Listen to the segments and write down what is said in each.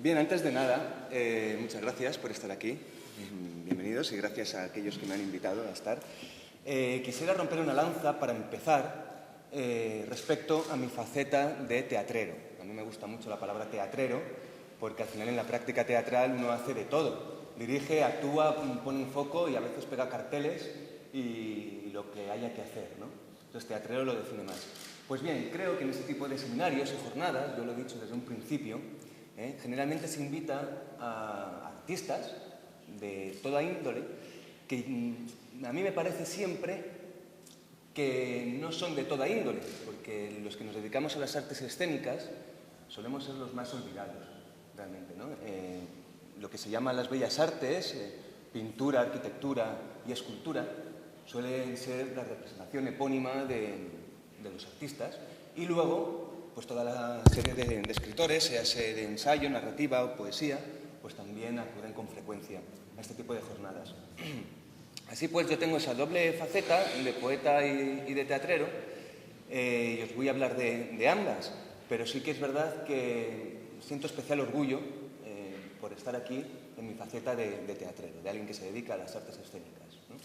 Bien, antes de nada, muchas gracias por estar aquí. Bienvenidos y gracias a aquellos que me han invitado a estar. Quisiera romper una lanza para empezar respecto a mi faceta de teatrero. A mí me gusta mucho la palabra teatrero porque al final en la práctica teatral uno hace de todo. Dirige, actúa, pone un foco y a veces pega carteles y lo que haya que hacer, ¿no? Entonces teatrero lo define más. Pues bien, creo que en este tipo de seminarios y jornadas, yo lo he dicho desde un principio, generalmente se invita a artistas de toda índole que a mí me parece siempre que no son de toda índole, porque los que nos dedicamos a las artes escénicas solemos ser los más olvidados, realmente, ¿no? Lo que se llama las bellas artes, pintura, arquitectura y escultura, suelen ser la representación epónima de los artistas y luego pues toda la serie de escritores, sea de ensayo, narrativa o poesía, pues también acuden con frecuencia a este tipo de jornadas. Así pues, yo tengo esa doble faceta de poeta y de teatrero, y os voy a hablar de ambas, pero sí que es verdad que siento especial orgullo por estar aquí en mi faceta de teatrero, de alguien que se dedica a las artes escénicas, ¿no?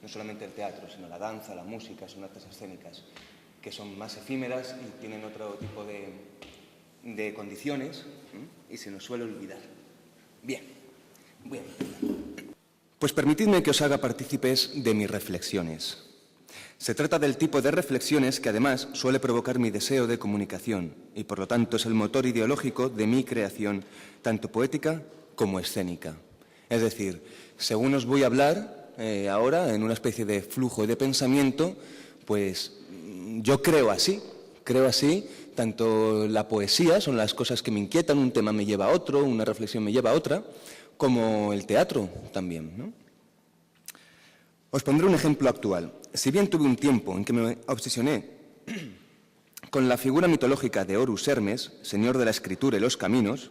No solamente el teatro, sino la danza, la música, son artes escénicas que son más efímeras y tienen otro tipo de condiciones, y se nos suele olvidar. Bien, voy a empezar. Pues permitidme que os haga partícipes de mis reflexiones. Se trata del tipo de reflexiones que además suele provocar mi deseo de comunicación y por lo tanto es el motor ideológico de mi creación, tanto poética como escénica. Es decir, según os voy a hablar ahora en una especie de flujo de pensamiento, pues yo creo así, tanto la poesía son las cosas que me inquietan, un tema me lleva a otro, una reflexión me lleva a otra, como el teatro también, ¿no? Os pondré un ejemplo actual. Si bien tuve un tiempo en que me obsesioné con la figura mitológica de Horus Hermes, señor de la escritura y los caminos,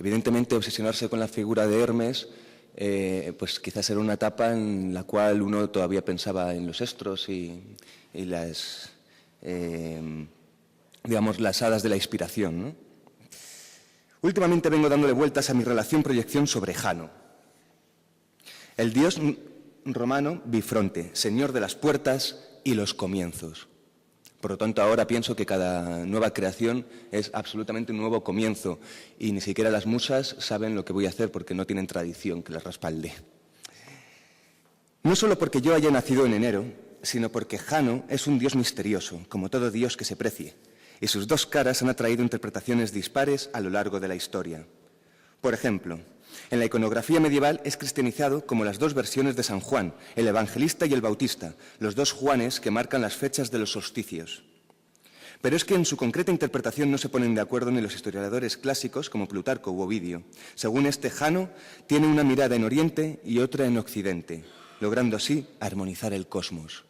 evidentemente obsesionarse con la figura de Hermes pues quizás era una etapa en la cual uno todavía pensaba en los estros y las, digamos, las hadas de la inspiración, ¿no? Últimamente vengo dándole vueltas a mi relación-proyección sobre Jano, el dios romano bifronte, señor de las puertas y los comienzos. Por lo tanto, ahora pienso que cada nueva creación es absolutamente un nuevo comienzo y ni siquiera las musas saben lo que voy a hacer porque no tienen tradición que las respalde. No solo porque yo haya nacido en enero, sino porque Jano es un dios misterioso, como todo dios que se precie, y sus dos caras han atraído interpretaciones dispares a lo largo de la historia. Por ejemplo, en la iconografía medieval es cristianizado como las dos versiones de San Juan, el evangelista y el bautista, los dos Juanes que marcan las fechas de los solsticios. Pero es que en su concreta interpretación no se ponen de acuerdo ni los historiadores clásicos como Plutarco u Ovidio. Según este, Jano tiene una mirada en Oriente y otra en Occidente, logrando así armonizar el cosmos.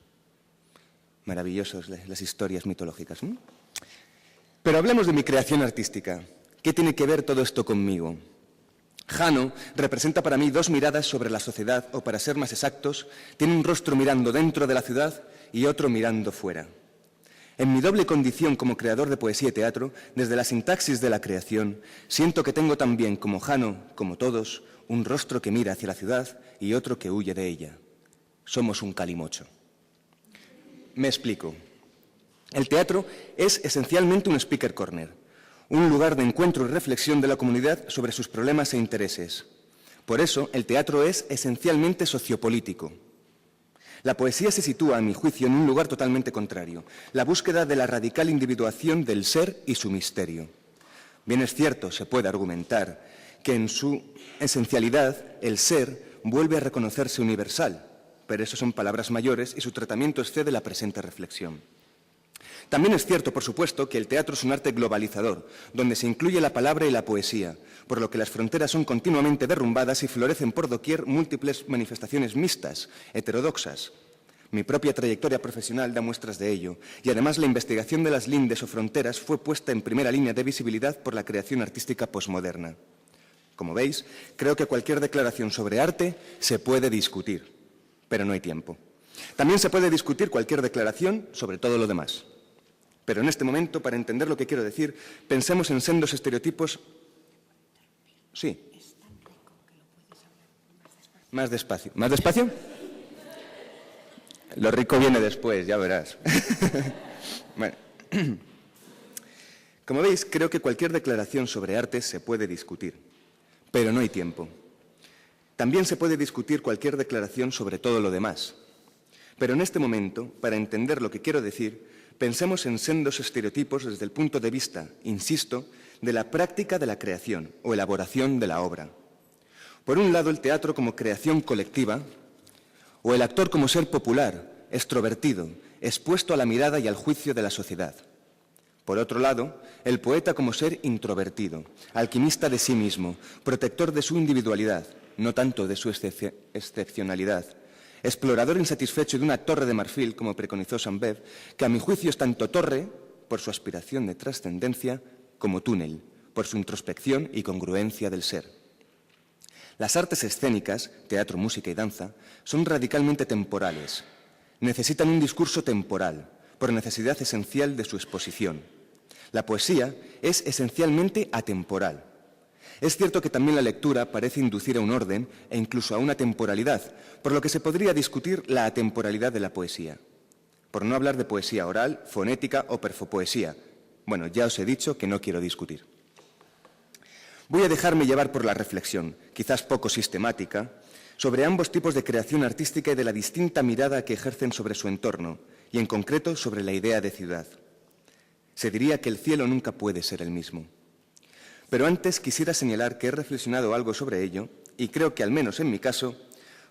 Maravillosas las historias mitológicas, ¿no? Pero hablemos de mi creación artística. ¿Qué tiene que ver todo esto conmigo? Jano representa para mí dos miradas sobre la sociedad, o para ser más exactos, tiene un rostro mirando dentro de la ciudad y otro mirando fuera. En mi doble condición como creador de poesía y teatro, desde la sintaxis de la creación, siento que tengo también, como Jano, como todos, un rostro que mira hacia la ciudad y otro que huye de ella. Somos un calimocho. Me explico. El teatro es esencialmente un speaker corner, un lugar de encuentro y reflexión de la comunidad sobre sus problemas e intereses. Por eso, el teatro es esencialmente sociopolítico. La poesía se sitúa, a mi juicio, en un lugar totalmente contrario, la búsqueda de la radical individuación del ser y su misterio. Bien es cierto, se puede argumentar, que en su esencialidad el ser vuelve a reconocerse universal, pero eso son palabras mayores y su tratamiento excede la presente reflexión. También es cierto, por supuesto, que el teatro es un arte globalizador, donde se incluye la palabra y la poesía, por lo que las fronteras son continuamente derrumbadas y florecen por doquier múltiples manifestaciones mixtas, heterodoxas. Mi propia trayectoria profesional da muestras de ello, y además la investigación de las lindes o fronteras fue puesta en primera línea de visibilidad por la creación artística posmoderna. Como veis, creo que cualquier declaración sobre arte se puede discutir, pero no hay tiempo. También se puede discutir cualquier declaración sobre todo lo demás. Pero en este momento, para entender lo que quiero decir, pensemos en sendos estereotipos Sí. Más despacio. ¿Más despacio? Lo rico viene después, ya verás. Bueno. Como veis, creo que cualquier declaración sobre arte se puede discutir, pero no hay tiempo. También se puede discutir cualquier declaración sobre todo lo demás. Pero en este momento, para entender lo que quiero decir, pensemos en sendos estereotipos desde el punto de vista, insisto, de la práctica de la creación o elaboración de la obra. Por un lado, el teatro como creación colectiva, o el actor como ser popular, extrovertido, expuesto a la mirada y al juicio de la sociedad. Por otro lado, el poeta como ser introvertido, alquimista de sí mismo, protector de su individualidad, no tanto de su excepcionalidad, explorador insatisfecho de una torre de marfil, como preconizó Saint-Beuve, que a mi juicio es tanto torre, por su aspiración de trascendencia, como túnel, por su introspección y congruencia del ser. Las artes escénicas, teatro, música y danza, son radicalmente temporales. Necesitan un discurso temporal, por necesidad esencial de su exposición. La poesía es esencialmente atemporal. Es cierto que también la lectura parece inducir a un orden e incluso a una temporalidad, por lo que se podría discutir la atemporalidad de la poesía. Por no hablar de poesía oral, fonética o perfopoesía. Bueno, ya os he dicho que no quiero discutir. Voy a dejarme llevar por la reflexión, quizás poco sistemática, sobre ambos tipos de creación artística y de la distinta mirada que ejercen sobre su entorno, y en concreto sobre la idea de ciudad. Se diría que el cielo nunca puede ser el mismo. Pero antes quisiera señalar que he reflexionado algo sobre ello, y creo que, al menos en mi caso,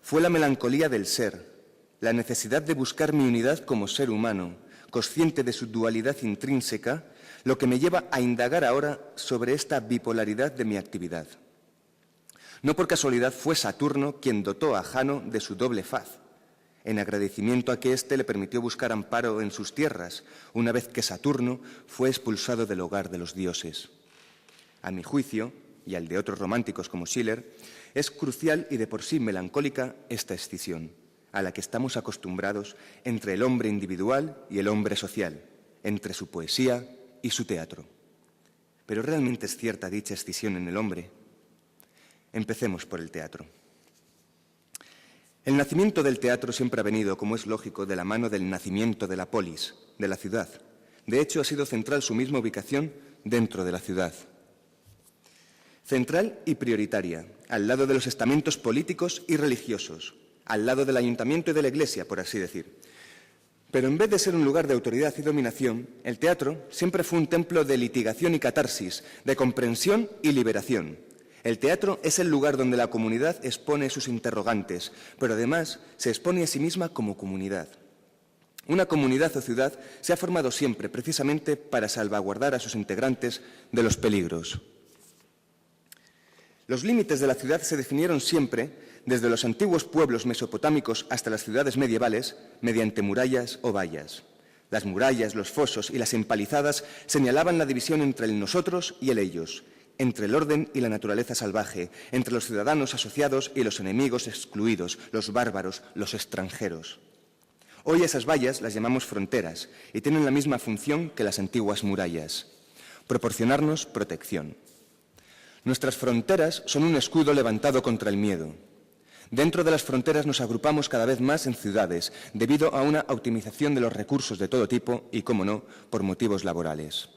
fue la melancolía del ser, la necesidad de buscar mi unidad como ser humano, consciente de su dualidad intrínseca, lo que me lleva a indagar ahora sobre esta bipolaridad de mi actividad. No por casualidad fue Saturno quien dotó a Jano de su doble faz, en agradecimiento a que éste le permitió buscar amparo en sus tierras, una vez que Saturno fue expulsado del hogar de los dioses. A mi juicio, y al de otros románticos como Schiller, es crucial y de por sí melancólica esta escisión, a la que estamos acostumbrados entre el hombre individual y el hombre social, entre su poesía y su teatro. ¿Pero realmente es cierta dicha escisión en el hombre? Empecemos por el teatro. El nacimiento del teatro siempre ha venido, como es lógico, de la mano del nacimiento de la polis, de la ciudad. De hecho, ha sido central su misma ubicación dentro de la ciudad. Central y prioritaria, al lado de los estamentos políticos y religiosos, al lado del ayuntamiento y de la iglesia, por así decir. Pero en vez de ser un lugar de autoridad y dominación, el teatro siempre fue un templo de litigación y catarsis, de comprensión y liberación. El teatro es el lugar donde la comunidad expone sus interrogantes, pero además se expone a sí misma como comunidad. Una comunidad o ciudad se ha formado siempre precisamente para salvaguardar a sus integrantes de los peligros. Los límites de la ciudad se definieron siempre, desde los antiguos pueblos mesopotámicos hasta las ciudades medievales, mediante murallas o vallas. Las murallas, los fosos y las empalizadas señalaban la división entre el nosotros y el ellos, entre el orden y la naturaleza salvaje, entre los ciudadanos asociados y los enemigos excluidos, los bárbaros, los extranjeros. Hoy esas vallas las llamamos fronteras y tienen la misma función que las antiguas murallas: proporcionarnos protección. Nuestras fronteras son un escudo levantado contra el miedo. Dentro de las fronteras nos agrupamos cada vez más en ciudades, debido a una optimización de los recursos de todo tipo y, cómo no, por motivos laborales.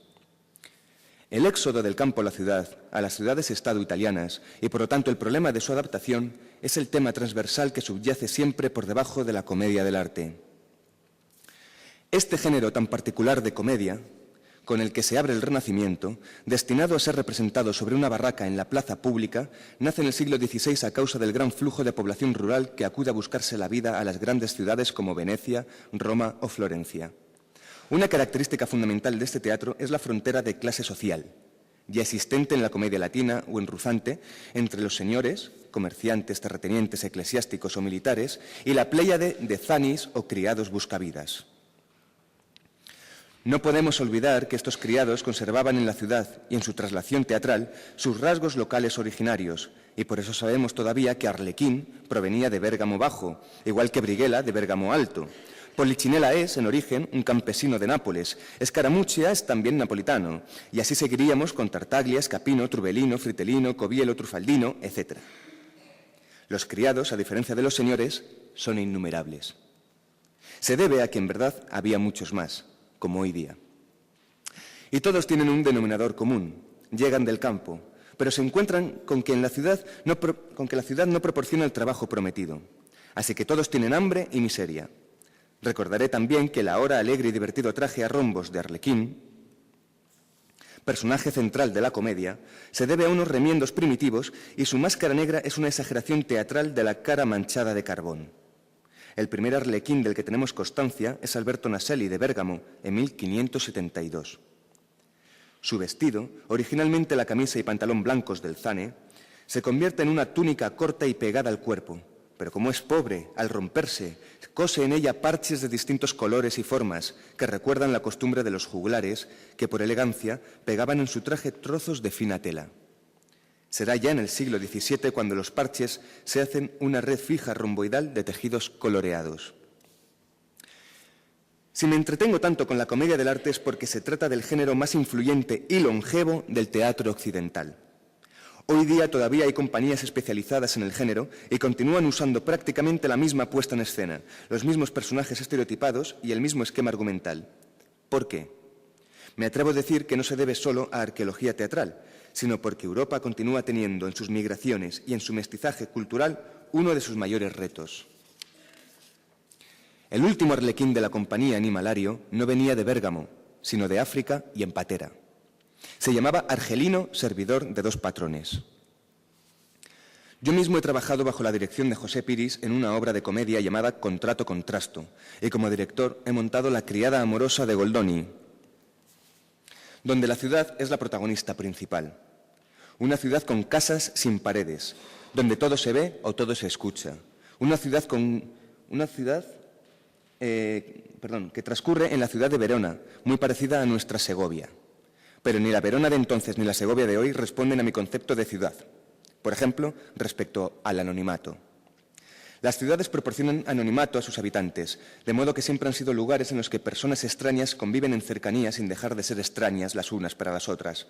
El éxodo del campo a la ciudad, a las ciudades-estado italianas, y por lo tanto el problema de su adaptación, es el tema transversal que subyace siempre por debajo de la comedia del arte. Este género tan particular de comedia, con el que se abre el Renacimiento, destinado a ser representado sobre una barraca en la plaza pública, nace en el siglo XVI a causa del gran flujo de población rural que acude a buscarse la vida a las grandes ciudades como Venecia, Roma o Florencia. Una característica fundamental de este teatro es la frontera de clase social, ya existente en la comedia latina o en Ruzante, entre los señores, comerciantes, terratenientes, eclesiásticos o militares, y la pléyade de zanis o criados buscavidas. No podemos olvidar que estos criados conservaban en la ciudad y en su traslación teatral sus rasgos locales originarios, y por eso sabemos todavía que Arlequín provenía de Bérgamo Bajo, igual que Brighella de Bérgamo Alto. Polichinela es, en origen, un campesino de Nápoles. Scaramuccia es también napolitano. Y así seguiríamos con Tartaglia, Scapino, Trubelino, Fritelino, Covielo, Trufaldino, etc. Los criados, a diferencia de los señores, son innumerables. Se debe a que en verdad había muchos más, como hoy día. Y todos tienen un denominador común. Llegan del campo, pero se encuentran con que la ciudad no proporciona el trabajo prometido. Así que todos tienen hambre y miseria. Recordaré también que el ahora alegre y divertido traje a rombos de Arlequín, personaje central de la comedia, se debe a unos remiendos primitivos y su máscara negra es una exageración teatral de la cara manchada de carbón. El primer Arlequín del que tenemos constancia es Alberto Naselli de Bérgamo en 1572. Su vestido, originalmente la camisa y pantalón blancos del Zane, se convierte en una túnica corta y pegada al cuerpo, pero como es pobre, al romperse, cose en ella parches de distintos colores y formas que recuerdan la costumbre de los juglares que, por elegancia, pegaban en su traje trozos de fina tela. Será ya en el siglo XVII cuando los parches se hacen una red fija romboidal de tejidos coloreados. Si me entretengo tanto con la comedia del arte es porque se trata del género más influyente y longevo del teatro occidental. Hoy día todavía hay compañías especializadas en el género y continúan usando prácticamente la misma puesta en escena, los mismos personajes estereotipados y el mismo esquema argumental. ¿Por qué? Me atrevo a decir que no se debe solo a arqueología teatral, sino porque Europa continúa teniendo en sus migraciones y en su mestizaje cultural uno de sus mayores retos. El último arlequín de la compañía Animalario no venía de Bérgamo, sino de África y en patera. Se llamaba Argelino, servidor de dos patrones. Yo mismo he trabajado bajo la dirección de José Piris en una obra de comedia llamada Contrato Contrasto, y como director he montado La criada amorosa de Goldoni, donde la ciudad es la protagonista principal. Una ciudad con casas sin paredes, donde todo se ve o todo se escucha. Una ciudad que transcurre en la ciudad de Verona, muy parecida a nuestra Segovia. Pero ni la Verona de entonces ni la Segovia de hoy responden a mi concepto de ciudad. Por ejemplo, respecto al anonimato. Las ciudades proporcionan anonimato a sus habitantes, de modo que siempre han sido lugares en los que personas extrañas conviven en cercanía sin dejar de ser extrañas las unas para las otras.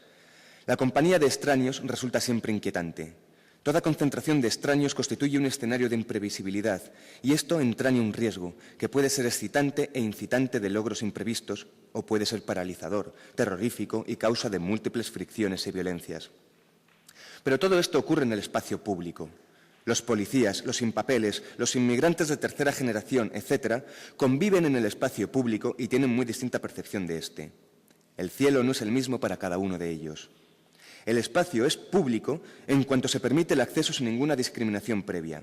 La compañía de extraños resulta siempre inquietante. Toda concentración de extraños constituye un escenario de imprevisibilidad y esto entraña un riesgo que puede ser excitante e incitante de logros imprevistos o puede ser paralizador, terrorífico y causa de múltiples fricciones y violencias. Pero todo esto ocurre en el espacio público. Los policías, los sin papeles, los inmigrantes de tercera generación, etc., conviven en el espacio público y tienen muy distinta percepción de este. El cielo no es el mismo para cada uno de ellos. El espacio es público en cuanto se permite el acceso sin ninguna discriminación previa.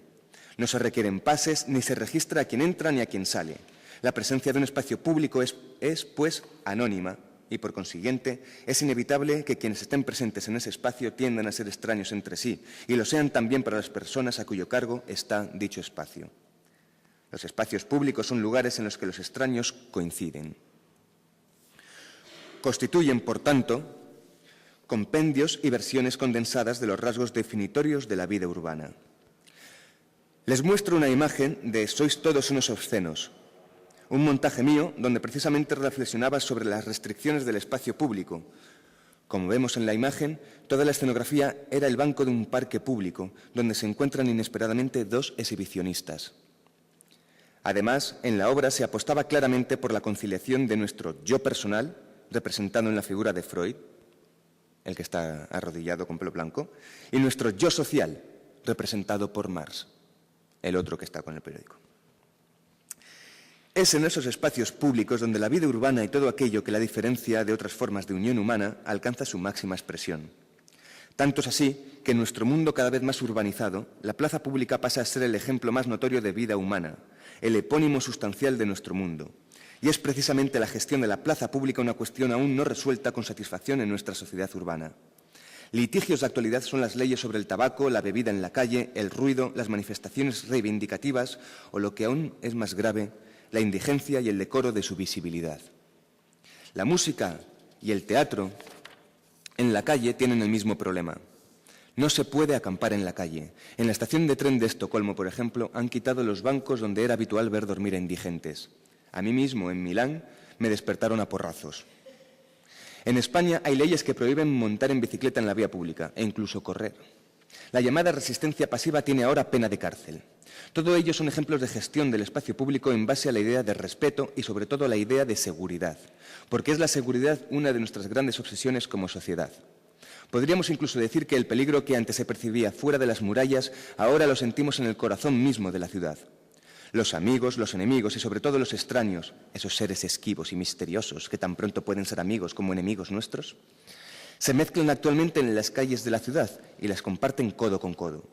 No se requieren pases ni se registra a quien entra ni a quien sale. La presencia de un espacio público es, pues, anónima y, por consiguiente, es inevitable que quienes estén presentes en ese espacio tiendan a ser extraños entre sí y lo sean también para las personas a cuyo cargo está dicho espacio. Los espacios públicos son lugares en los que los extraños coinciden. Constituyen, por tanto, compendios y versiones condensadas de los rasgos definitorios de la vida urbana. Les muestro una imagen de Sois todos unos obscenos, un montaje mío donde precisamente reflexionaba sobre las restricciones del espacio público. Como vemos en la imagen, toda la escenografía era el banco de un parque público, donde se encuentran inesperadamente dos exhibicionistas. Además, en la obra se apostaba claramente por la conciliación de nuestro yo personal, representado en la figura de Freud, el que está arrodillado con pelo blanco, y nuestro yo social, representado por Marx, el otro que está con el periódico. Es en esos espacios públicos donde la vida urbana y todo aquello que la diferencia de otras formas de unión humana alcanza su máxima expresión. Tanto es así que en nuestro mundo cada vez más urbanizado, la plaza pública pasa a ser el ejemplo más notorio de vida humana, el epónimo sustancial de nuestro mundo. Y es precisamente la gestión de la plaza pública una cuestión aún no resuelta con satisfacción en nuestra sociedad urbana. Litigios de actualidad son las leyes sobre el tabaco, la bebida en la calle, el ruido, las manifestaciones reivindicativas o, lo que aún es más grave, la indigencia y el decoro de su visibilidad. La música y el teatro en la calle tienen el mismo problema. No se puede acampar en la calle. En la estación de tren de Estocolmo, por ejemplo, han quitado los bancos donde era habitual ver dormir a indigentes. A mí mismo, en Milán, me despertaron a porrazos. En España hay leyes que prohíben montar en bicicleta en la vía pública e incluso correr. La llamada resistencia pasiva tiene ahora pena de cárcel. Todo ello son ejemplos de gestión del espacio público en base a la idea de respeto y, sobre todo, la idea de seguridad, porque es la seguridad una de nuestras grandes obsesiones como sociedad. Podríamos incluso decir que el peligro que antes se percibía fuera de las murallas, ahora lo sentimos en el corazón mismo de la ciudad. Los amigos, los enemigos y sobre todo los extraños, esos seres esquivos y misteriosos que tan pronto pueden ser amigos como enemigos nuestros, se mezclan actualmente en las calles de la ciudad y las comparten codo con codo.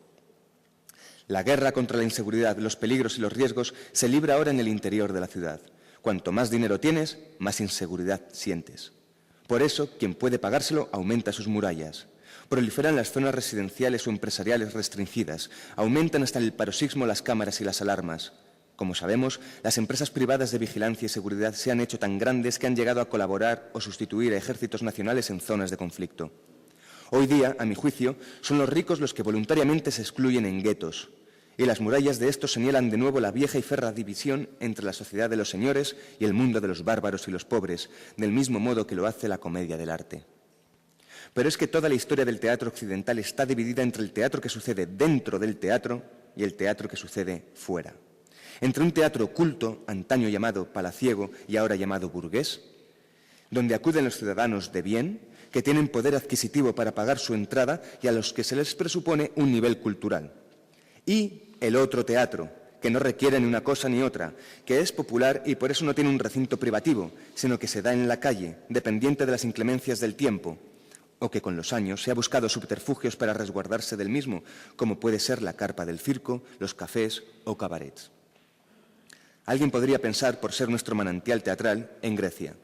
La guerra contra la inseguridad, los peligros y los riesgos se libra ahora en el interior de la ciudad. Cuanto más dinero tienes, más inseguridad sientes. Por eso, quien puede pagárselo aumenta sus murallas. Proliferan las zonas residenciales o empresariales restringidas. Aumentan hasta el paroxismo las cámaras y las alarmas. Como sabemos, las empresas privadas de vigilancia y seguridad se han hecho tan grandes que han llegado a colaborar o sustituir a ejércitos nacionales en zonas de conflicto. Hoy día, a mi juicio, son los ricos los que voluntariamente se excluyen en guetos, y las murallas de estos señalan de nuevo la vieja y férrea división entre la sociedad de los señores y el mundo de los bárbaros y los pobres, del mismo modo que lo hace la comedia del arte. Pero es que toda la historia del teatro occidental está dividida entre el teatro que sucede dentro del teatro y el teatro que sucede fuera. Entre un teatro culto, antaño llamado palaciego y ahora llamado burgués, donde acuden los ciudadanos de bien, que tienen poder adquisitivo para pagar su entrada y a los que se les presupone un nivel cultural. Y el otro teatro, que no requiere ni una cosa ni otra, que es popular y por eso no tiene un recinto privativo, sino que se da en la calle, dependiente de las inclemencias del tiempo, o que con los años se ha buscado subterfugios para resguardarse del mismo, como puede ser la carpa del circo, los cafés o cabarets. Alguien podría pensar, por ser nuestro manantial teatral, en Grecia.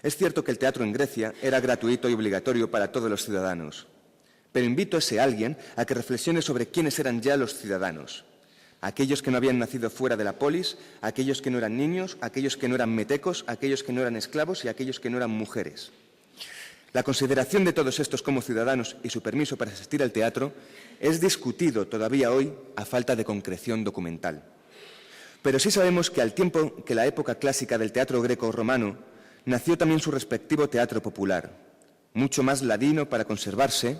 Es cierto que el teatro en Grecia era gratuito y obligatorio para todos los ciudadanos, pero invito a ese alguien a que reflexione sobre quiénes eran ya los ciudadanos. Aquellos que no habían nacido fuera de la polis, aquellos que no eran niños, aquellos que no eran metecos, aquellos que no eran esclavos y aquellos que no eran mujeres. La consideración de todos estos como ciudadanos y su permiso para asistir al teatro es discutido todavía hoy a falta de concreción documental. Pero sí sabemos que al tiempo que la época clásica del teatro greco-romano nació también su respectivo teatro popular, mucho más ladino para conservarse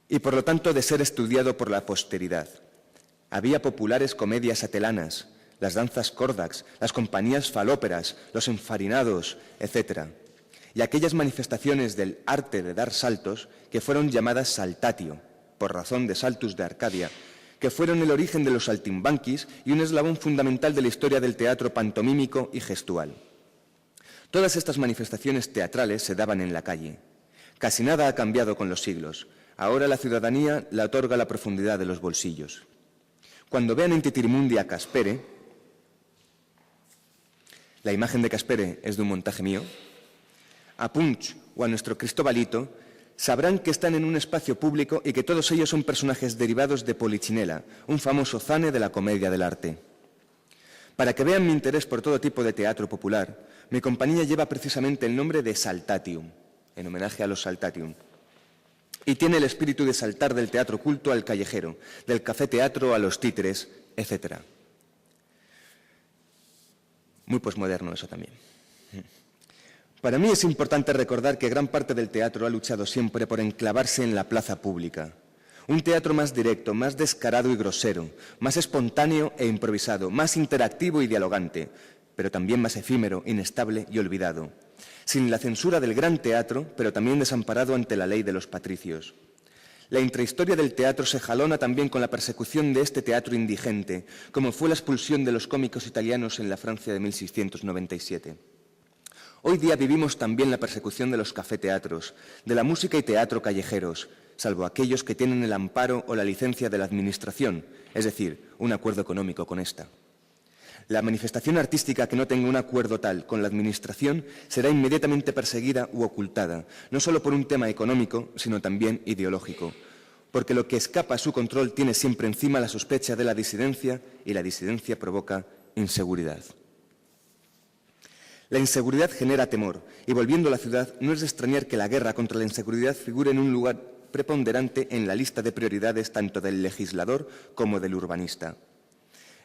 y por lo tanto de ser estudiado por la posteridad. Había populares comedias atelanas, las danzas córdax, las compañías falóperas, los enfarinados, etc. Y aquellas manifestaciones del arte de dar saltos que fueron llamadas saltatio, por razón de Saltus de Arcadia, que fueron el origen de los saltimbanquis y un eslabón fundamental de la historia del teatro pantomímico y gestual. Todas estas manifestaciones teatrales se daban en la calle. Casi nada ha cambiado con los siglos. Ahora la ciudadanía la otorga la profundidad de los bolsillos. Cuando vean en Titirimundi a Caspere, la imagen de Caspere es de un montaje mío, a Punch o a nuestro Cristobalito, sabrán que están en un espacio público y que todos ellos son personajes derivados de Polichinela, un famoso zane de la comedia del arte. Para que vean mi interés por todo tipo de teatro popular, mi compañía lleva precisamente el nombre de Saltatium, en homenaje a los Saltatium. Y tiene el espíritu de saltar del teatro culto al callejero, del café-teatro a los títeres, etc. Muy posmoderno eso también. Para mí es importante recordar que gran parte del teatro ha luchado siempre por enclavarse en la plaza pública. Un teatro más directo, más descarado y grosero, más espontáneo e improvisado, más interactivo y dialogante, pero también más efímero, inestable y olvidado. Sin la censura del gran teatro, pero también desamparado ante la ley de los patricios. La intrahistoria del teatro se jalona también con la persecución de este teatro indigente, como fue la expulsión de los cómicos italianos en la Francia de 1697. Hoy día vivimos también la persecución de los café-teatros, de la música y teatro callejeros, salvo aquellos que tienen el amparo o la licencia de la Administración, es decir, un acuerdo económico con esta. La manifestación artística que no tenga un acuerdo tal con la Administración será inmediatamente perseguida u ocultada, no solo por un tema económico, sino también ideológico, porque lo que escapa a su control tiene siempre encima la sospecha de la disidencia y la disidencia provoca inseguridad. La inseguridad genera temor, y volviendo a la ciudad, no es de extrañar que la guerra contra la inseguridad figure en un lugar preponderante en la lista de prioridades tanto del legislador como del urbanista.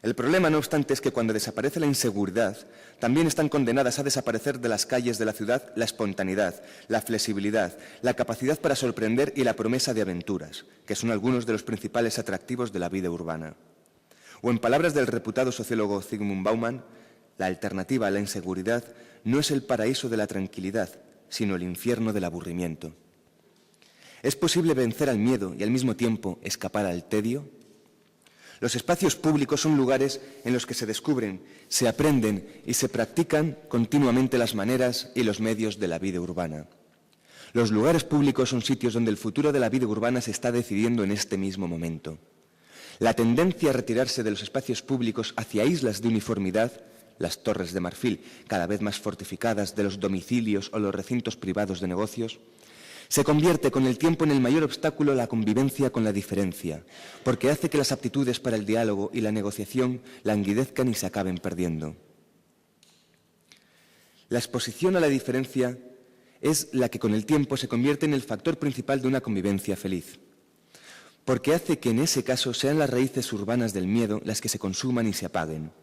El problema, no obstante, es que cuando desaparece la inseguridad, también están condenadas a desaparecer de las calles de la ciudad la espontaneidad, la flexibilidad, la capacidad para sorprender y la promesa de aventuras, que son algunos de los principales atractivos de la vida urbana. O en palabras del reputado sociólogo Zygmunt Bauman, la alternativa a la inseguridad no es el paraíso de la tranquilidad, sino el infierno del aburrimiento. ¿Es posible vencer al miedo y al mismo tiempo escapar al tedio? Los espacios públicos son lugares en los que se descubren, se aprenden y se practican continuamente las maneras y los medios de la vida urbana. Los lugares públicos son sitios donde el futuro de la vida urbana se está decidiendo en este mismo momento. La tendencia a retirarse de los espacios públicos hacia islas de uniformidad, las torres de marfil cada vez más fortificadas de los domicilios o los recintos privados de negocios, se convierte con el tiempo en el mayor obstáculo a la convivencia con la diferencia, porque hace que las aptitudes para el diálogo y la negociación languidezcan y se acaben perdiendo. La exposición a la diferencia es la que con el tiempo se convierte en el factor principal de una convivencia feliz, porque hace que en ese caso sean las raíces urbanas del miedo las que se consuman y se apaguen.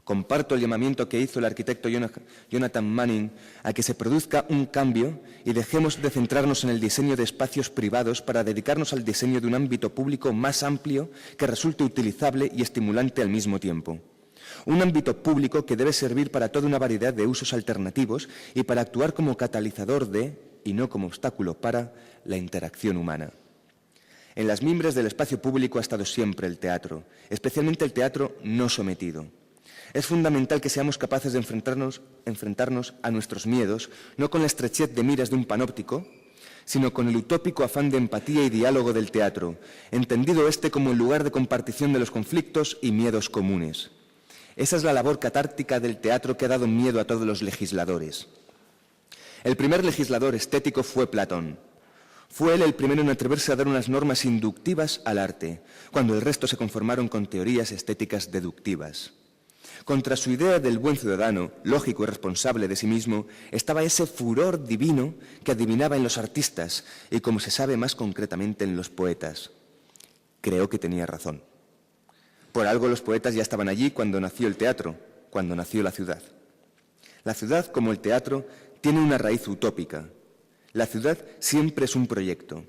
Comparto el llamamiento que hizo el arquitecto Jonathan Manning a que se produzca un cambio y dejemos de centrarnos en el diseño de espacios privados para dedicarnos al diseño de un ámbito público más amplio que resulte utilizable y estimulante al mismo tiempo. Un ámbito público que debe servir para toda una variedad de usos alternativos y para actuar como catalizador de, y no como obstáculo para, la interacción humana. En las mimbres del espacio público ha estado siempre el teatro, especialmente el teatro no sometido. Es fundamental que seamos capaces de enfrentarnos a nuestros miedos, no con la estrechez de miras de un panóptico, sino con el utópico afán de empatía y diálogo del teatro, entendido este como el lugar de compartición de los conflictos y miedos comunes. Esa es la labor catártica del teatro que ha dado miedo a todos los legisladores. El primer legislador estético fue Platón. Fue él el primero en atreverse a dar unas normas inductivas al arte, cuando el resto se conformaron con teorías estéticas deductivas. Contra su idea del buen ciudadano, lógico y responsable de sí mismo, estaba ese furor divino que adivinaba en los artistas y, como se sabe más concretamente, en los poetas. Creo que tenía razón. Por algo los poetas ya estaban allí cuando nació el teatro, cuando nació la ciudad. La ciudad, como el teatro, tiene una raíz utópica. La ciudad siempre es un proyecto.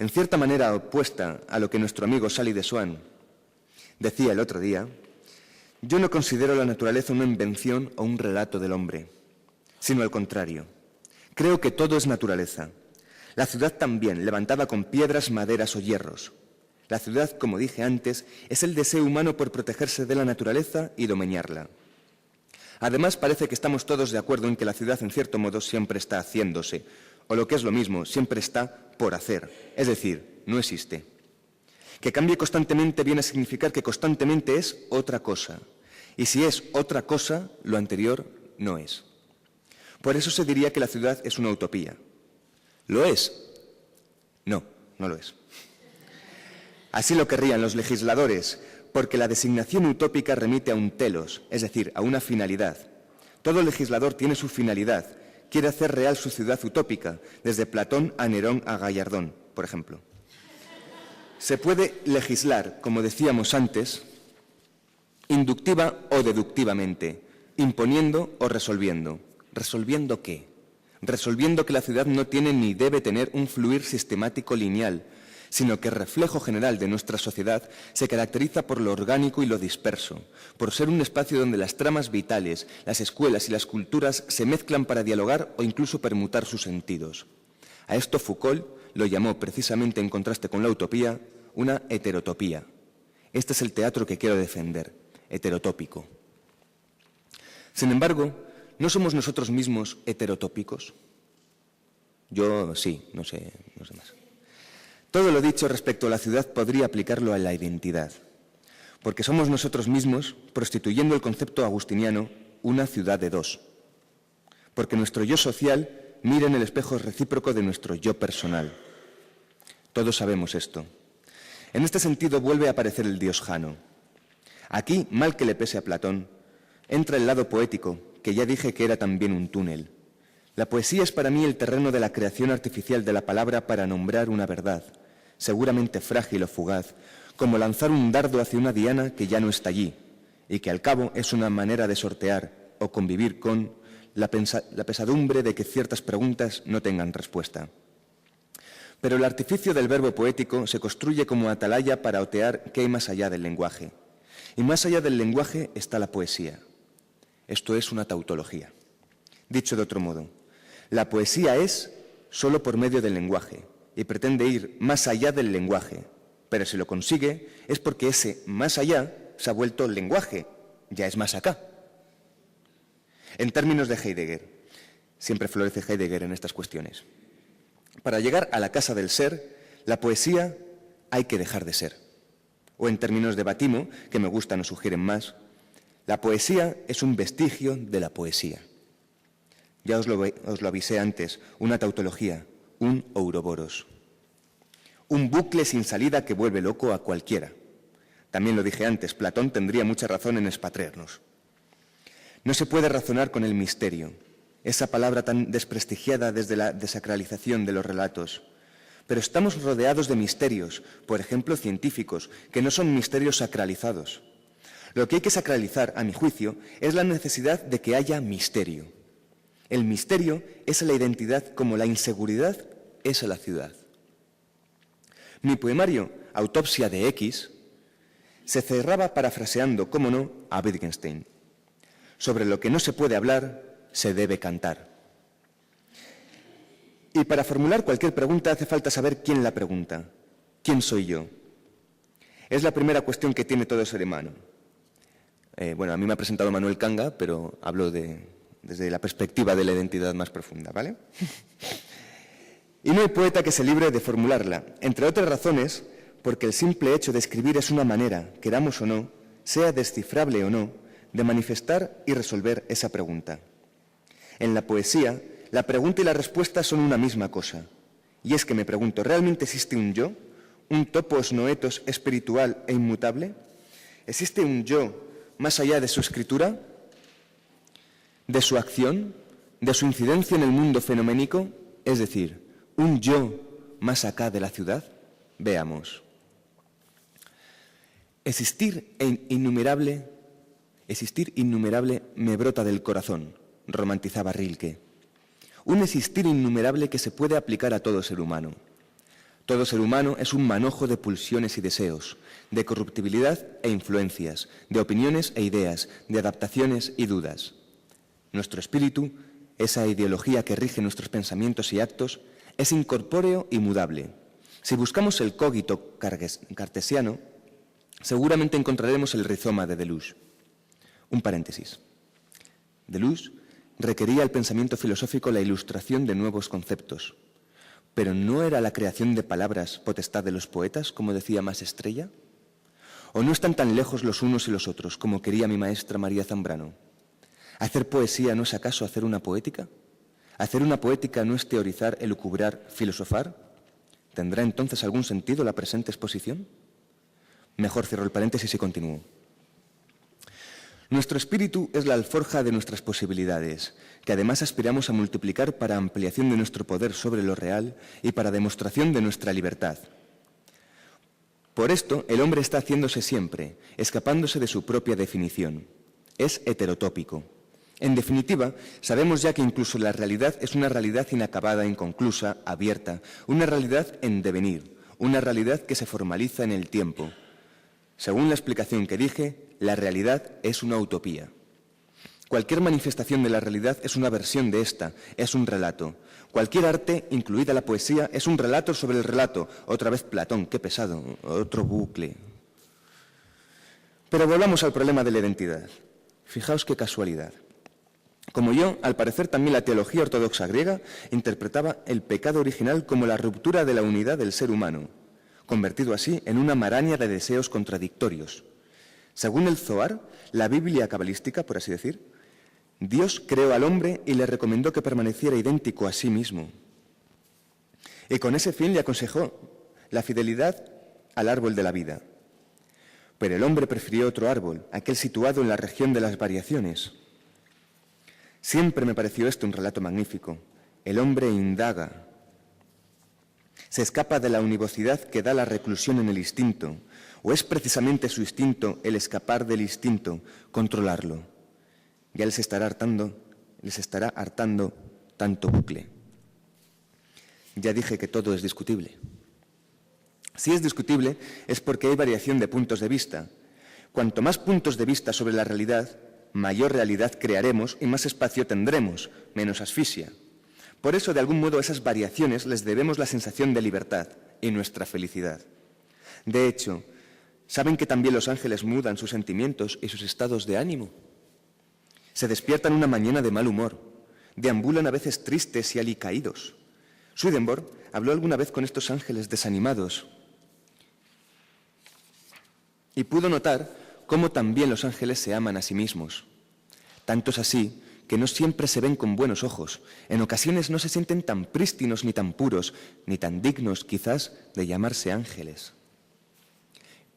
En cierta manera opuesta a lo que nuestro amigo Sally de Swan decía el otro día, yo no considero la naturaleza una invención o un relato del hombre, sino al contrario. Creo que todo es naturaleza. La ciudad también, levantada con piedras, maderas o hierros. La ciudad, como dije antes, es el deseo humano por protegerse de la naturaleza y domeñarla. Además, parece que estamos todos de acuerdo en que la ciudad, en cierto modo, siempre está haciéndose, o lo que es lo mismo, siempre está por hacer, es decir, no existe. Que cambie constantemente viene a significar que constantemente es otra cosa. Y si es otra cosa, lo anterior no es. Por eso se diría que la ciudad es una utopía. ¿Lo es? No, no lo es. Así lo querrían los legisladores, porque la designación utópica remite a un telos, es decir, a una finalidad. Todo legislador tiene su finalidad, quiere hacer real su ciudad utópica, desde Platón a Nerón a Gallardón, por ejemplo. Se puede legislar, como decíamos antes, inductiva o deductivamente, imponiendo o resolviendo. ¿Resolviendo qué? Resolviendo que la ciudad no tiene ni debe tener un fluir sistemático lineal, sino que el reflejo general de nuestra sociedad se caracteriza por lo orgánico y lo disperso, por ser un espacio donde las tramas vitales, las escuelas y las culturas se mezclan para dialogar o incluso permutar sus sentidos. A esto Foucault lo llamó, precisamente en contraste con la utopía, una heterotopía. Este es el teatro que quiero defender, heterotópico. Sin embargo, ¿no somos nosotros mismos heterotópicos? Yo sí, no sé más. Todo lo dicho respecto a la ciudad podría aplicarlo a la identidad, porque somos nosotros mismos, prostituyendo el concepto agustiniano, una ciudad de dos. Porque nuestro yo social mira en el espejo recíproco de nuestro yo personal. Todos sabemos esto. En este sentido vuelve a aparecer el dios Jano. Aquí, mal que le pese a Platón, entra el lado poético, que ya dije que era también un túnel. La poesía es para mí el terreno de la creación artificial de la palabra para nombrar una verdad, seguramente frágil o fugaz, como lanzar un dardo hacia una diana que ya no está allí y que al cabo es una manera de sortear o convivir con la pesadumbre de que ciertas preguntas no tengan respuesta. Pero el artificio del verbo poético se construye como atalaya para otear qué hay más allá del lenguaje. Y más allá del lenguaje está la poesía. Esto es una tautología. Dicho de otro modo, la poesía es solo por medio del lenguaje y pretende ir más allá del lenguaje, pero si lo consigue es porque ese más allá se ha vuelto lenguaje, ya es más acá. En términos de Heidegger, siempre florece Heidegger en estas cuestiones. Para llegar a la casa del ser, la poesía hay que dejar de ser. O en términos de Batimo, que me gustan o sugieren más, la poesía es un vestigio de la poesía. Ya os lo avisé antes, una tautología, un ouroboros. Un bucle sin salida que vuelve loco a cualquiera. También lo dije antes, Platón tendría mucha razón en espatrearnos. No se puede razonar con el misterio, esa palabra tan desprestigiada desde la desacralización de los relatos. Pero estamos rodeados de misterios, por ejemplo científicos, que no son misterios sacralizados. Lo que hay que sacralizar, a mi juicio, es la necesidad de que haya misterio. El misterio es la identidad como la inseguridad es la ciudad. Mi poemario, Autopsia de X, se cerraba parafraseando, cómo no, a Wittgenstein. Sobre lo que no se puede hablar, se debe cantar. Y para formular cualquier pregunta hace falta saber quién la pregunta. ¿Quién soy yo? Es la primera cuestión que tiene todo ser humano. A mí me ha presentado Manuel Kanga, pero hablo desde la perspectiva de la identidad más profunda, ¿vale? Y no hay poeta que se libre de formularla, entre otras razones, porque el simple hecho de escribir es una manera, queramos o no, sea descifrable o no, de manifestar y resolver esa pregunta. En la poesía, la pregunta y la respuesta son una misma cosa. Y es que me pregunto, ¿realmente existe un yo? ¿Un topos noetos espiritual e inmutable? ¿Existe un yo más allá de su escritura, de su acción, de su incidencia en el mundo fenoménico? Es decir, ¿un yo más acá de la ciudad? Veamos. Existir innumerable me brota del corazón, romantizaba Rilke. Un existir innumerable que se puede aplicar a todo ser humano. Todo ser humano es un manojo de pulsiones y deseos, de corruptibilidad e influencias, de opiniones e ideas, de adaptaciones y dudas. Nuestro espíritu, esa ideología que rige nuestros pensamientos y actos, es incorpóreo y mudable. Si buscamos el cogito cartesiano, seguramente encontraremos el rizoma de Deleuze. Un paréntesis. Deleuze requería al pensamiento filosófico la ilustración de nuevos conceptos. ¿Pero no era la creación de palabras potestad de los poetas, como decía Más Estrella? ¿O no están tan lejos los unos y los otros, como quería mi maestra María Zambrano? ¿Hacer poesía no es acaso hacer una poética? ¿Hacer una poética no es teorizar, elucubrar, filosofar? ¿Tendrá entonces algún sentido la presente exposición? Mejor cierro el paréntesis y continúo. Nuestro espíritu es la alforja de nuestras posibilidades, que además aspiramos a multiplicar para ampliación de nuestro poder sobre lo real y para demostración de nuestra libertad. Por esto, el hombre está haciéndose siempre, escapándose de su propia definición. Es heterotópico. En definitiva, sabemos ya que incluso la realidad es una realidad inacabada, inconclusa, abierta, una realidad en devenir, una realidad que se formaliza en el tiempo. Según la explicación que dije, la realidad es una utopía. Cualquier manifestación de la realidad es una versión de esta, es un relato. Cualquier arte, incluida la poesía, es un relato sobre el relato. Otra vez Platón, qué pesado, otro bucle. Pero volvamos al problema de la identidad. Fijaos qué casualidad. Como yo, al parecer también la teología ortodoxa griega interpretaba el pecado original como la ruptura de la unidad del ser humano, convertido así en una maraña de deseos contradictorios. Según el Zohar, la Biblia cabalística, por así decir, Dios creó al hombre y le recomendó que permaneciera idéntico a sí mismo. Y con ese fin le aconsejó la fidelidad al árbol de la vida. Pero el hombre prefirió otro árbol, aquel situado en la región de las variaciones. Siempre me pareció esto un relato magnífico. El hombre indaga. Se escapa de la univocidad que da la reclusión en el instinto, o es precisamente su instinto el escapar del instinto, controlarlo. Ya les estará hartando tanto bucle. Ya dije que todo es discutible. Si es discutible es porque hay variación de puntos de vista. Cuanto más puntos de vista sobre la realidad, mayor realidad crearemos y más espacio tendremos, menos asfixia. Por eso, de algún modo, a esas variaciones les debemos la sensación de libertad y nuestra felicidad. De hecho, ¿saben que también los ángeles mudan sus sentimientos y sus estados de ánimo? Se despiertan una mañana de mal humor, deambulan a veces tristes y alicaídos. Swedenborg habló alguna vez con estos ángeles desanimados y pudo notar cómo también los ángeles se aman a sí mismos. Tanto es así que no siempre se ven con buenos ojos. En ocasiones no se sienten tan prístinos ni tan puros, ni tan dignos, quizás, de llamarse ángeles.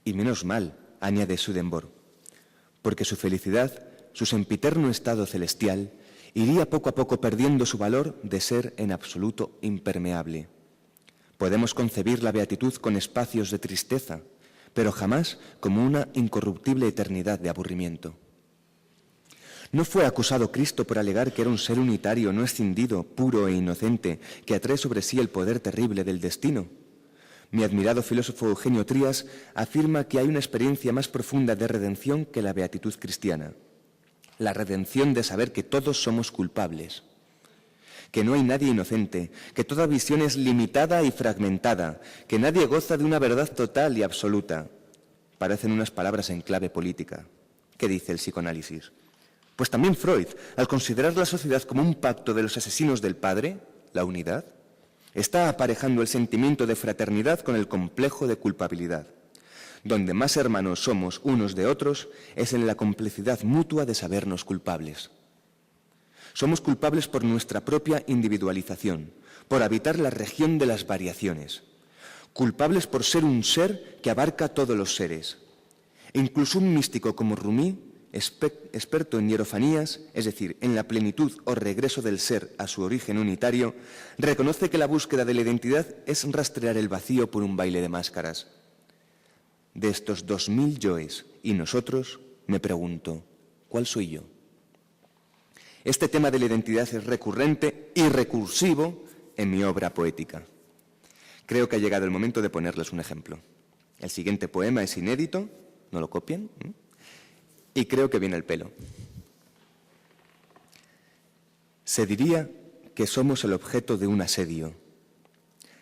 Y menos mal, añade Swedenborg, porque su felicidad, su sempiterno estado celestial, iría poco a poco perdiendo su valor de ser en absoluto impermeable. Podemos concebir la beatitud con espacios de tristeza, pero jamás como una incorruptible eternidad de aburrimiento. ¿No fue acusado Cristo por alegar que era un ser unitario, no escindido, puro e inocente, que atrae sobre sí el poder terrible del destino? Mi admirado filósofo Eugenio Trías afirma que hay una experiencia más profunda de redención que la beatitud cristiana. La redención de saber que todos somos culpables, que no hay nadie inocente, que toda visión es limitada y fragmentada, que nadie goza de una verdad total y absoluta. Parecen unas palabras en clave política. ¿Qué dice el psicoanálisis? Pues también Freud, al considerar la sociedad como un pacto de los asesinos del padre, la unidad, está aparejando el sentimiento de fraternidad con el complejo de culpabilidad. Donde más hermanos somos unos de otros es en la complicidad mutua de sabernos culpables. Somos culpables por nuestra propia individualización, por habitar la región de las variaciones, culpables por ser un ser que abarca todos los seres. E incluso un místico como Rumi, experto en hierofanías, es decir, en la plenitud o regreso del ser a su origen unitario, reconoce que la búsqueda de la identidad es rastrear el vacío por un baile de máscaras. De estos 2000 yoes y nosotros, me pregunto, ¿cuál soy yo? Este tema de la identidad es recurrente y recursivo en mi obra poética. Creo que ha llegado el momento de ponerles un ejemplo. El siguiente poema es inédito, no lo copien, y creo que viene al pelo. Se diría que somos el objeto de un asedio.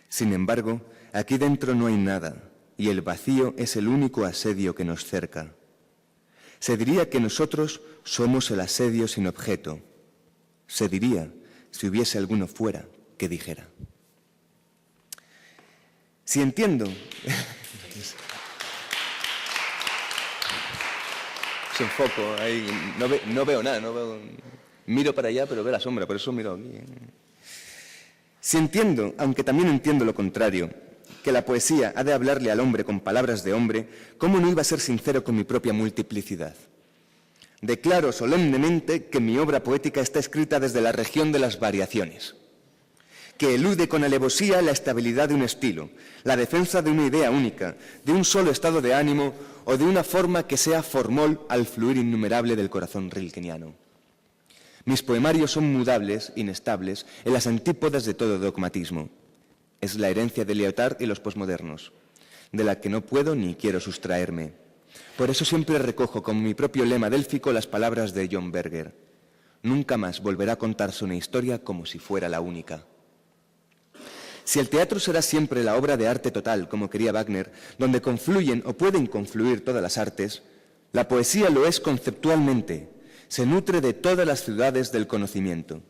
Sin embargo, aquí dentro no hay nada, y el vacío es el único asedio que nos cerca. Se diría que nosotros somos el asedio sin objeto. Se diría, si hubiese alguno fuera, que dijera. Si entiendo... Sin foco, ahí no veo nada, miro para allá, pero veo la sombra, por eso miro aquí. Si entiendo, aunque también entiendo lo contrario, que la poesía ha de hablarle al hombre con palabras de hombre, ¿cómo no iba a ser sincero con mi propia multiplicidad? Declaro solemnemente que mi obra poética está escrita desde la región de las variaciones, que elude con alevosía la estabilidad de un estilo, la defensa de una idea única, de un solo estado de ánimo o de una forma que sea formol al fluir innumerable del corazón rilkeniano. Mis poemarios son mudables, inestables, en las antípodas de todo dogmatismo. Es la herencia de Lyotard y los posmodernos, de la que no puedo ni quiero sustraerme. Por eso siempre recojo como mi propio lema délfico las palabras de John Berger. Nunca más volverá a contarse una historia como si fuera la única. Si el teatro será siempre la obra de arte total, como quería Wagner, donde confluyen o pueden confluir todas las artes, la poesía lo es conceptualmente, se nutre de todas las ciudades del conocimiento.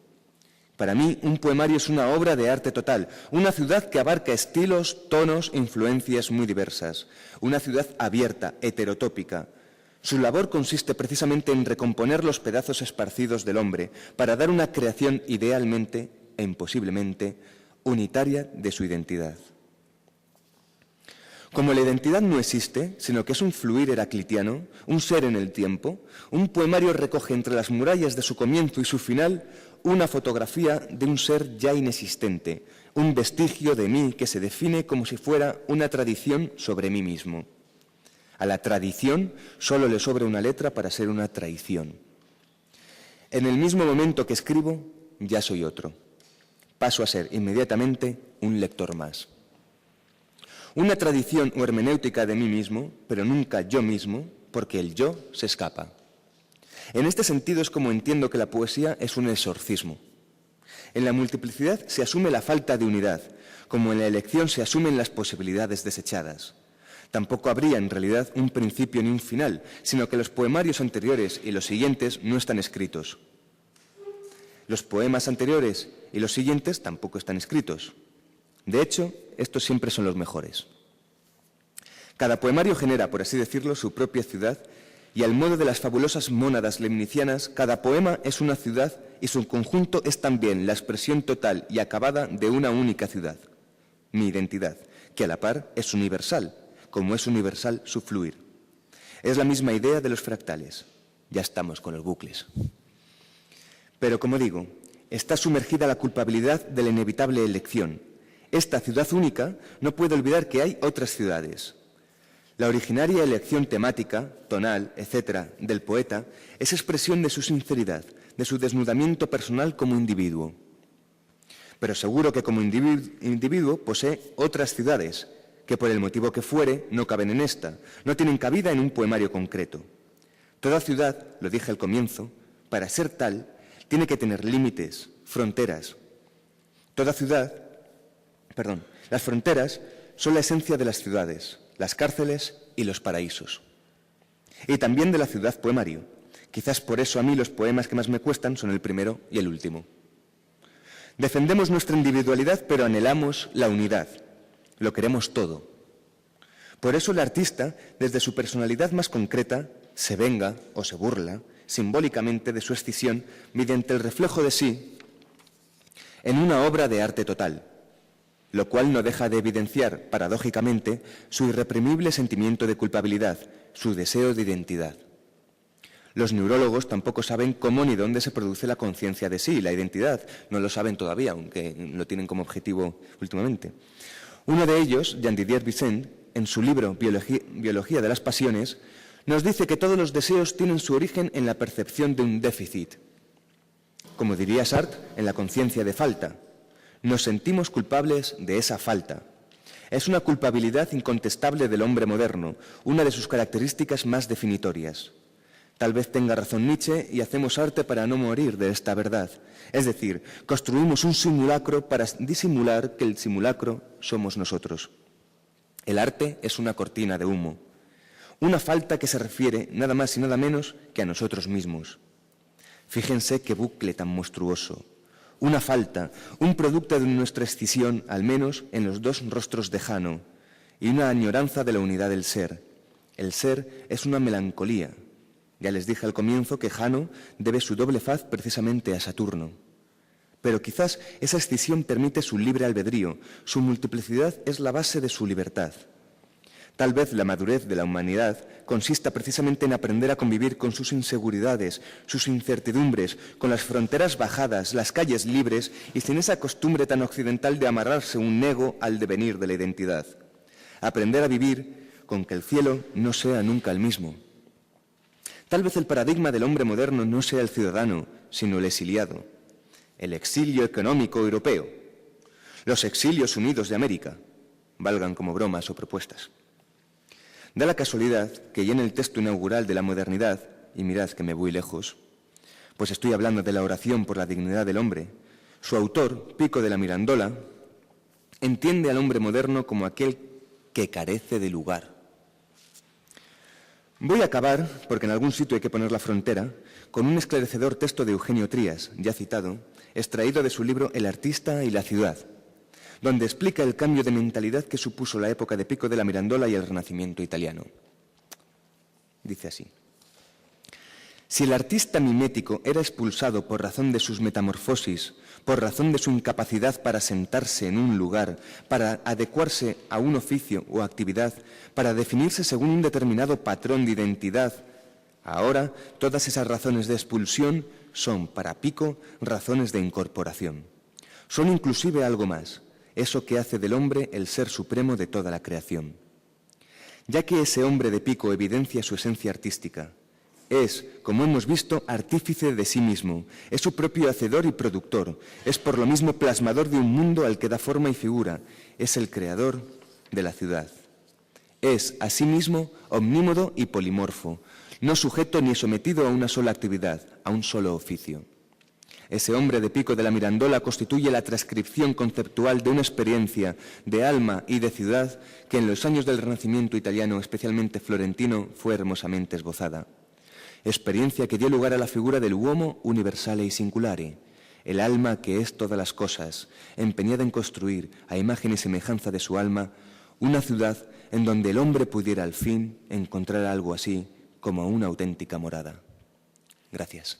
Para mí, un poemario es una obra de arte total, una ciudad que abarca estilos, tonos, influencias muy diversas, una ciudad abierta, heterotópica. Su labor consiste precisamente en recomponer los pedazos esparcidos del hombre para dar una creación idealmente e imposiblemente unitaria de su identidad. Como la identidad no existe, sino que es un fluir heraclitiano, un ser en el tiempo, un poemario recoge entre las murallas de su comienzo y su final una fotografía de un ser ya inexistente, un vestigio de mí que se define como si fuera una tradición sobre mí mismo. A la tradición solo le sobra una letra para ser una traición. En el mismo momento que escribo, ya soy otro. Paso a ser inmediatamente un lector más. Una tradición o hermenéutica de mí mismo, pero nunca yo mismo, porque el yo se escapa. En este sentido es como entiendo que la poesía es un exorcismo. En la multiplicidad se asume la falta de unidad, como en la elección se asumen las posibilidades desechadas. Tampoco habría en realidad un principio ni un final, sino que los poemarios anteriores y los siguientes no están escritos. Los poemas anteriores y los siguientes tampoco están escritos. De hecho, estos siempre son los mejores. Cada poemario genera, por así decirlo, su propia ciudad, y al modo de las fabulosas mónadas leibnizianas, cada poema es una ciudad y su conjunto es también la expresión total y acabada de una única ciudad, mi identidad, que a la par es universal, como es universal su fluir. Es la misma idea de los fractales. Ya estamos con los bucles. Pero, como digo, está sumergida la culpabilidad de la inevitable elección. Esta ciudad única no puede olvidar que hay otras ciudades. La originaria elección temática, tonal, etc., del poeta es expresión de su sinceridad, de su desnudamiento personal como individuo. Pero seguro que como individuo posee otras ciudades, que por el motivo que fuere no caben en esta, no tienen cabida en un poemario concreto. Toda ciudad, lo dije al comienzo, para ser tal, tiene que tener límites, fronteras. Las fronteras son la esencia de las ciudades, las cárceles y los paraísos. Y también de la ciudad poemario. Quizás por eso a mí los poemas que más me cuestan son el primero y el último. Defendemos nuestra individualidad, pero anhelamos la unidad. Lo queremos todo. Por eso el artista, desde su personalidad más concreta, se venga o se burla simbólicamente de su escisión mediante el reflejo de sí en una obra de arte total, lo cual no deja de evidenciar, paradójicamente, su irreprimible sentimiento de culpabilidad, su deseo de identidad. Los neurólogos tampoco saben cómo ni dónde se produce la conciencia de sí, la identidad. No lo saben todavía, aunque lo tienen como objetivo últimamente. Uno de ellos, Jean-Didier Vicent, en su libro Biología de las Pasiones, nos dice que todos los deseos tienen su origen en la percepción de un déficit. Como diría Sartre, en la conciencia de falta. Nos sentimos culpables de esa falta. Es una culpabilidad incontestable del hombre moderno, una de sus características más definitorias. Tal vez tenga razón Nietzsche y hacemos arte para no morir de esta verdad. Es decir, construimos un simulacro para disimular que el simulacro somos nosotros. El arte es una cortina de humo. Una falta que se refiere nada más y nada menos que a nosotros mismos. Fíjense qué bucle tan monstruoso. Una falta, un producto de nuestra escisión, al menos en los dos rostros de Jano, y una añoranza de la unidad del ser. El ser es una melancolía. Ya les dije al comienzo que Jano debe su doble faz precisamente a Saturno. Pero quizás esa escisión permite su libre albedrío, su multiplicidad es la base de su libertad. Tal vez la madurez de la humanidad consista precisamente en aprender a convivir con sus inseguridades, sus incertidumbres, con las fronteras bajadas, las calles libres y sin esa costumbre tan occidental de amarrarse un ego al devenir de la identidad. Aprender a vivir con que el cielo no sea nunca el mismo. Tal vez el paradigma del hombre moderno no sea el ciudadano, sino el exiliado. El exilio económico europeo. Los exilios unidos de América, valgan como bromas o propuestas. Da la casualidad que ya en el texto inaugural de la modernidad, y mirad que me voy lejos, pues estoy hablando de la oración por la dignidad del hombre, su autor, Pico de la Mirandola, entiende al hombre moderno como aquel que carece de lugar. Voy a acabar, porque en algún sitio hay que poner la frontera, con un esclarecedor texto de Eugenio Trías, ya citado, extraído de su libro El artista y la ciudad, donde explica el cambio de mentalidad que supuso la época de Pico de la Mirandola y el Renacimiento italiano. Dice así: si el artista mimético era expulsado por razón de sus metamorfosis, por razón de su incapacidad para sentarse en un lugar, para adecuarse a un oficio o actividad, para definirse según un determinado patrón de identidad, ahora todas esas razones de expulsión son, para Pico, razones de incorporación. Son inclusive algo más. eso que hace del hombre el ser supremo de toda la creación. Ya que ese hombre de Pico evidencia su esencia artística, es, como hemos visto, artífice de sí mismo, es su propio hacedor y productor, es por lo mismo plasmador de un mundo al que da forma y figura, es el creador de la ciudad. Es, asimismo, omnímodo y polimorfo, no sujeto ni sometido a una sola actividad, a un solo oficio. Ese hombre de Pico de la Mirandola constituye la transcripción conceptual de una experiencia de alma y de ciudad que en los años del Renacimiento italiano, especialmente florentino, fue hermosamente esbozada. Experiencia que dio lugar a la figura del uomo universale y singulare, el alma que es todas las cosas, empeñada en construir, a imagen y semejanza de su alma, una ciudad en donde el hombre pudiera al fin encontrar algo así como una auténtica morada. Gracias.